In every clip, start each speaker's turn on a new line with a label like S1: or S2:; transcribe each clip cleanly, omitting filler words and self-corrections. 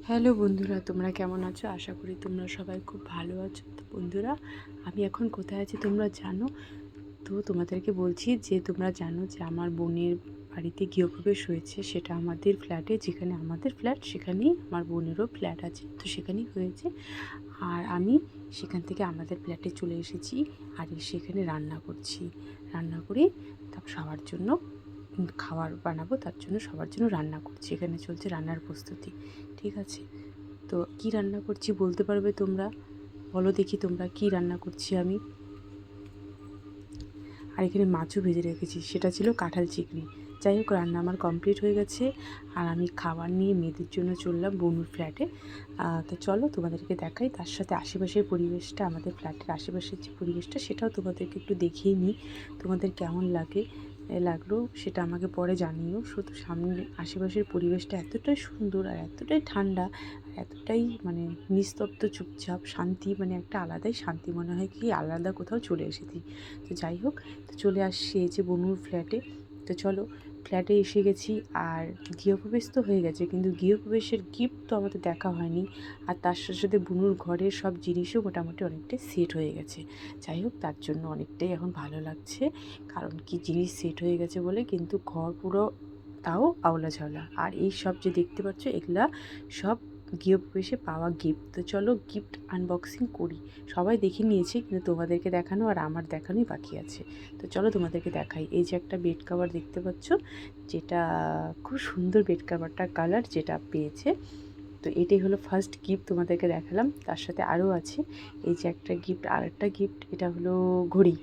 S1: Hello বন্ধুরা, তোমরা কেমন আছো? আশা করি তোমরা সবাই খুব ভালো আছো। তো বন্ধুরা, আমি এখন কোথায় আছি তোমরা জানো? তো তোমাদেরকে বলছি যে তোমরা জানো যে আমার বোনের বাড়িতে গৃহপ্রবেশ হয়েছে। সেটা আমাদের ফ্ল্যাটে, যেখানে আমাদের ফ্ল্যাট সেখানেই আমার বোনেরও ফ্ল্যাট আছে, তো সেখানেই হয়েছে। আর আমি সেখান থেকে আমাদের ফ্ল্যাটে চলে এসেছি, আর সেখানে রান্না করছি। রান্না করে তারপর সবার জন্য খাবার বানাবো, তার জন্য সবার জন্য রান্না করছি। এখানে চলছে রান্নার প্রস্তুতি, ঠিক আছে? তো কি রান্না করছি বলতে পারবে তোমরা? বলো দেখি তোমরা কি রান্না করছি আমি। আর এখানে মাছও ভেজে রেখেছি, সেটা ছিল কাঁঠাল চিংড়ি। যাই হোক, রান্না আমার কমপ্লিট হয়ে গেছে, আর আমি খাবার নিয়ে মেয়েদের জন্য চললাম বনুর ফ্ল্যাটে। তো চলো তোমাদেরকে দেখাই, তার সাথে আশেপাশের পরিবেশটা, আমাদের ফ্ল্যাটের আশেপাশের যে পরিবেশটা সেটাও তোমাদেরকে একটু দেখিয়ে নিই। তোমাদের কেমন লাগলো সেটা আমাকে পরে জানিও। শুধু সামনে আশেপাশের পরিবেশটা এতটাই সুন্দর আর এতটাই ঠান্ডা, এতটাই মানে নিস্তব্ধ, চুপচাপ, শান্তি, মানে একটা আলাদাই শান্তি, মনে হয় কি আলাদা কোথাও চলে এসেছি। তো যাই হোক, তো চলে আসছি এই যে বনুর ফ্ল্যাটে। তো চলো, ফ্ল্যাটে এসে গেছি। আর গৃহপ্রবেশ তো হয়ে গেছে, কিন্তু গৃহপ্রবেশের গিফট তো আমাদের দেখা হয়নি। আর তার সাথে সাথে বুনুর ঘরের সব জিনিসও মোটামুটি অনেকটাই সেট হয়ে গেছে। যাই হোক, তার জন্য অনেকটাই এখন ভালো লাগছে, কারণ কি জিনিস সেট হয়ে গেছে বলে। কিন্তু ঘর পুরো তাও আওলা ঝাওলা। আর এই সব যে দেখতে পাচ্ছ, এগুলা সব গৃহপ্রবেশে পাওয়া গিফট। তো চলো গিফট আনবক্সিং করি। সবাই দেখে নিয়েছে, কিন্তু তোমাদেরকে দেখানো আর আমার দেখানোই বাকি আছে। তো চলো তোমাদেরকে দেখাই। এই যে একটা বেড কভার দেখতে পাচ্ছ, যেটা খুব সুন্দর বেড কভারটার কালার যেটা পেয়েছে। তো এটাই হলো ফার্স্ট গিফট, তোমাদেরকে দেখালাম। তার সাথে আরও আছে এই যে একটা গিফট, আর একটা গিফট, এটা হলো ঘড়ি।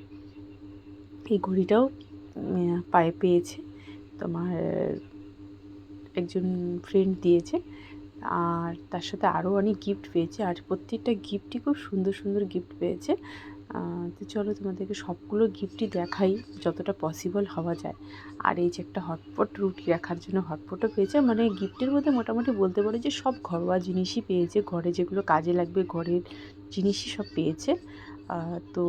S1: এই ঘড়িটাও পায়ে পেয়েছে, তোমার একজন ফ্রেন্ড দিয়েছে। আর তার সাথে আরও অনেক গিফট পেয়েছে, আর প্রত্যেকটা গিফটই খুব সুন্দর সুন্দর গিফট পেয়েছে। তো চলো তোমাদেরকে সবগুলো গিফটই দেখাই যতটা পসিবল হওয়া যায়। আর এই যে একটা হটপট, রুটি রাখার জন্য হটপটও পেয়েছে। মানে গিফটের মধ্যে মোটামুটি বলতে পারো যে সব ঘরোয়া জিনিসই পেয়েছে, ঘরে যেগুলো কাজে লাগবে ঘরের জিনিসই সব পেয়েছে। তো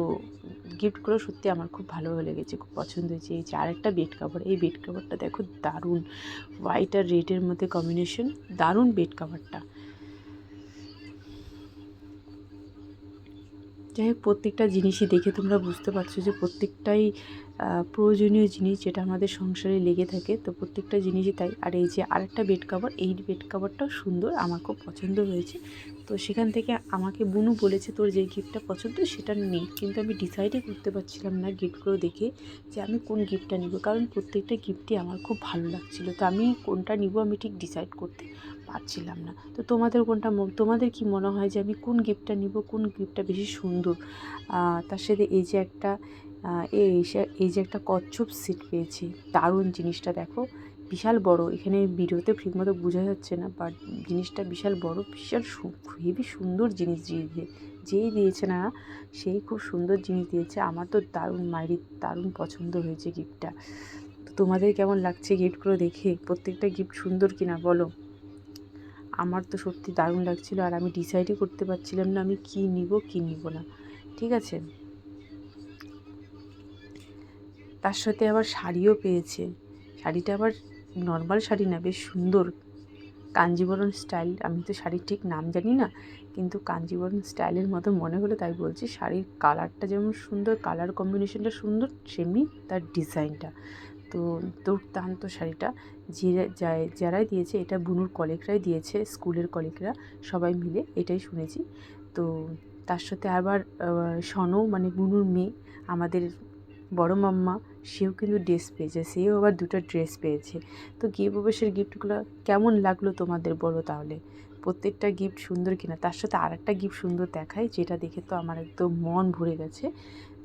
S1: গিফটগুলো সত্যি আমার খুব ভালো লেগেছে, খুব পছন্দ হয়েছে। এই যে আরেকটা বেড কাভার, এই বেড কাভারটা দেখো দারুণ, হোয়াইট আর রেডের মধ্যে কম্বিনেশন, দারুণ বেড কাভারটা। যাই হোক, প্রত্যেকটা জিনিসই দেখে তোমরা বুঝতে পারছো যে প্রত্যেকটাই প্রয়োজনীয় জিনিস, যেটা আমাদের সংসারে লেগে থাকে। তো প্রত্যেকটা জিনিসই তাই। আর এই যে আরেকটা বেড কাভার, এই বেড কাভারটাও সুন্দর, আমার খুব পছন্দ হয়েছে। তো সেখান থেকে আমাকে বুনু বলেছে তোর যে গিফটটা পছন্দ সেটা নেই, কিন্তু আমি ডিসাইডই করতে পারছিলাম না গিফটগুলো দেখে যে আমি কোন গিফটটা নিব, কারণ প্রত্যেকটা গিফটই আমার খুব ভালো লাগছিলো। তো আমি কোনটা নিব আমি ঠিক ডিসাইড করতে পারছিলাম না। তো তোমাদের কি মনে হয় যে আমি কোন গিফটটা নিব, কোন গিফটটা বেশি সুন্দর? তার সাথে এই যে একটা এই যে একটা কচ্ছপ সেট পেয়েছি, দারুণ জিনিসটা দেখো, বিশাল বড়। এখানে ভিডিওতে ঠিকমতো বোঝা যাচ্ছে না, বাট জিনিসটা বিশাল বড়, বিশাল হেবি সুন্দর জিনিস যেই দিয়েছে না, সেই খুব সুন্দর জিনিস দিয়েছে। আমার তো দারুণ পছন্দ হয়েছে গিফটটা। তো তোমাদের কেমন লাগছে গিফটগুলো দেখে? প্রত্যেকটা গিফট সুন্দর কিনা বলো? আমার তো সত্যি দারুণ লাগছিলো, আর আমি ডিসাইডই করতে পারছিলাম না আমি কী নিব না, ঠিক আছে? তার সাথে আবার শাড়িও পেয়েছে। শাড়িটা আবার নর্মাল শাড়ি না, বেশ সুন্দর কাঞ্জিবরম স্টাইল। আমি তো শাড়ির ঠিক নাম জানি না, কিন্তু কাঞ্জিবরম স্টাইলের মতো মনে হলো তাই বলছি। শাড়ির কালারটা যেমন সুন্দর, কালার কম্বিনেশনটা সুন্দর, সেমনি তার ডিজাইনটা তো দুর্দান্ত শাড়িটা। যারাই দিয়েছে, এটা বুনুর কলিগরাই দিয়েছে, স্কুলের কলিগরা সবাই মিলে, এটাই শুনেছি। তো তার সাথে আবার সনও, মানে বুনুর মেয়ে, আমাদের বড় মাম্মা, সেও কিন্তু ড্রেস পেয়েছে, সেও আবার দুটো ড্রেস পেয়েছে। তো গৃহপ্রবেশের গিফটগুলো কেমন লাগলো তোমাদের বলো তাহলে? প্রত্যেকটা গিফট সুন্দর কিনা? তার সাথে আর একটা গিফট সুন্দর দেখায়, যেটা দেখে তো আমার একদম মন ভরে গেছে।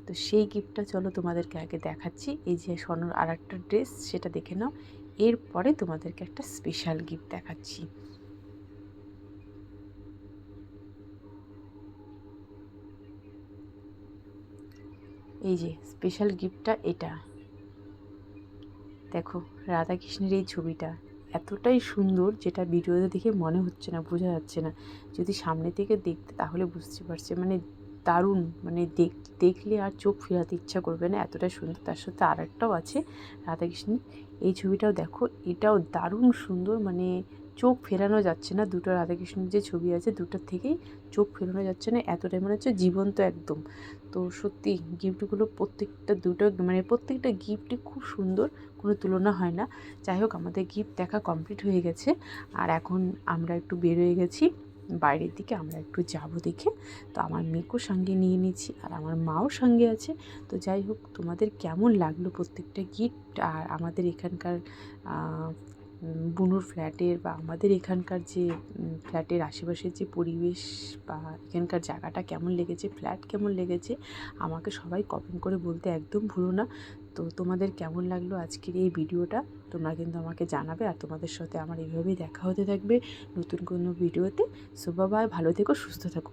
S1: তো সেই গিফটটা চলো তোমাদেরকে আগে দেখাচ্ছি। এই যে সনুর আর একটা ড্রেস, সেটা দেখে নাও, এরপরে তোমাদেরকে একটা স্পেশাল গিফট দেখাচ্ছি। এই যে স্পেশাল গিফটটা এটা দেখো, রাধাকৃষ্ণের এই ছবিটা এতটাই সুন্দর, যেটা ভিডিওতে দেখে মনে হচ্ছে না, বোঝা যাচ্ছে না। যদি সামনে থেকে দেখতে তাহলে বুঝতে পারছে, মানে দারুণ, মানে দেখলে আর চোখ ফেরাতে ইচ্ছা করবে না, এতটাই সুন্দর। তার সাথে আরেকটাও আছে রাধাকৃষ্ণের, এই ছবিটাও দেখো, এটাও দারুণ সুন্দর, মানে চোখ ফেরানো যাচ্ছে না। দুটো রাধাকৃষ্ণের যে ছবি আছে দুটোর থেকেই চোখ ফেরানো যাচ্ছে না, এতটাই মনে হচ্ছে জীবন্ত একদম। তো সত্যি গিফটগুলো প্রত্যেকটা গিফটই খুব সুন্দর, কোনো তুলনা হয় না। যাই হোক, আমাদের গিফট দেখা কমপ্লিট হয়ে গেছে, আর এখন আমরা একটু বেরোয় গেছি বাইরের দিকে, আমরা একটু যাবো দেখে। তো আমার মেয়েকেও সঙ্গে নিয়ে নিয়েছি, আর আমার মাও সঙ্গে আছে। তো যাই হোক, তোমাদের কেমন লাগলো প্রত্যেকটা গিফট, আর আমাদের এখানকার বুনুর ফ্ল্যাটের বা আমাদের এখানকার যে ফ্ল্যাটের আশেপাশের যে পরিবেশ বা এখানকার জায়গাটা কেমন লেগেছে, ফ্ল্যাট কেমন লেগেছে, আমাকে সবাই কমেন্ট করে বলতে একদম ভুলো না। তো তোমাদের কেমন লাগলো আজকের এই ভিডিওটা, তোমরা কিন্তু আমাকে জানাবে। আর তোমাদের সাথে আমার এইভাবেই দেখা হতে থাকবে নতুন কোনো ভিডিওতে। সো বাই, ভালো থেকো, সুস্থ থাকো।